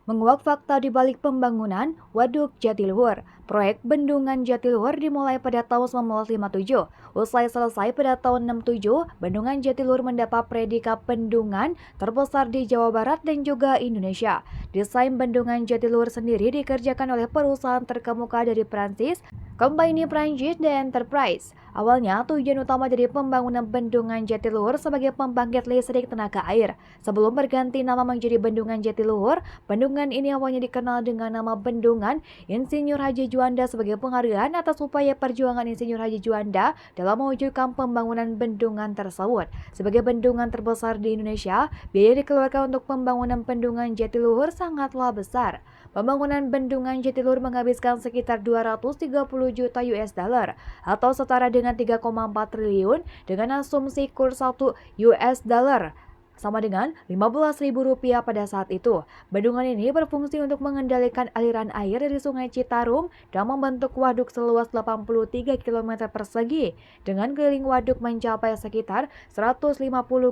Menguak fakta di balik pembangunan Waduk Jatiluhur. Proyek Bendungan Jatiluhur dimulai pada tahun 1957. Usai selesai pada tahun 67, Bendungan Jatiluhur mendapat predikat bendungan terbesar di Jawa Barat dan juga Indonesia. Desain Bendungan Jatiluhur sendiri dikerjakan oleh perusahaan terkemuka dari Prancis, Compagnie Prancis dan Enterprise. Awalnya, tujuan utama dari pembangunan Bendungan Jatiluhur sebagai pembangkit listrik tenaga air. Sebelum berganti nama menjadi Bendungan Jatiluhur, bendungan ini awalnya dikenal dengan nama Bendungan Insinyur Haji Juanda sebagai penghargaan atas upaya perjuangan Insinyur Haji Juanda dalam mewujudkan pembangunan bendungan tersebut. Sebagai bendungan terbesar di Indonesia, biaya dikeluarkan untuk pembangunan Bendungan Jatiluhur sangatlah besar. Pembangunan Bendungan Jatiluhur menghabiskan sekitar 230 juta US dollar atau setara dengan 3,4 triliun dengan asumsi kurs 1 US dollar sama dengan Rp15.000 pada saat itu. Bendungan ini berfungsi untuk mengendalikan aliran air dari Sungai Citarum dan membentuk waduk seluas 83 km persegi dengan keliling waduk mencapai sekitar 150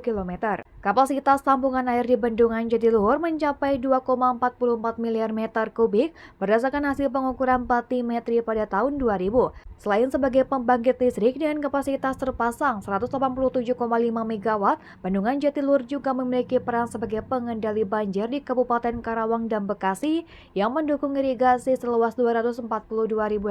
km. Kapasitas tampungan air di Bendungan Jatiluhur mencapai 2,44 miliar meter kubik berdasarkan hasil pengukuran batimetri pada tahun 2000. Selain sebagai pembangkit listrik dengan kapasitas terpasang 187,5 MW, Bendungan Jatiluhur juga memiliki peran sebagai pengendali banjir di Kabupaten Karawang dan Bekasi yang mendukung irigasi seluas 242.000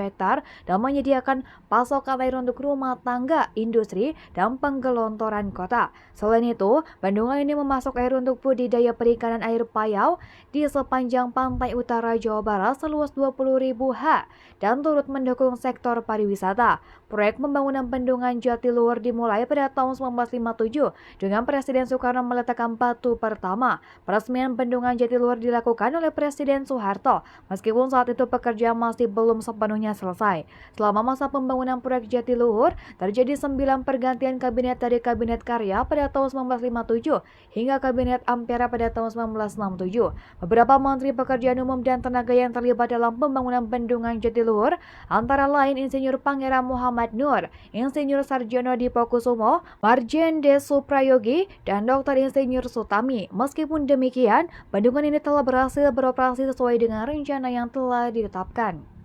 hektar dan menyediakan pasokan air untuk rumah tangga, industri, dan penggelontoran kota. Selain itu, bendungan ini memasok air untuk budidaya perikanan air payau di sepanjang pantai utara Jawa Barat seluas 20.000 ha dan turut mendukung sektor pariwisata. Proyek pembangunan Bendungan Jatiluhur dimulai pada tahun 1957 dengan Presiden Soekarno meletakkan batu pertama. Peresmian Bendungan Jatiluhur dilakukan oleh Presiden Soeharto, meskipun saat itu pekerjaan masih belum sepenuhnya selesai. Selama masa pembangunan proyek Jatiluhur, terjadi 9 pergantian kabinet dari Kabinet Karya pada tahun 1957 hingga Kabinet Ampera pada tahun 1967. Beberapa Menteri Pekerjaan Umum dan Tenaga yang terlibat dalam pembangunan Bendungan Jatiluhur antara lain Insinyur Pangeran Muhammad Nur, Insinyur Sarjono Dipokusumo, Marjen D. Suprayogi, dan Dr. Insinyur Sutami. Meskipun demikian, bendungan ini telah berhasil beroperasi sesuai dengan rencana yang telah ditetapkan.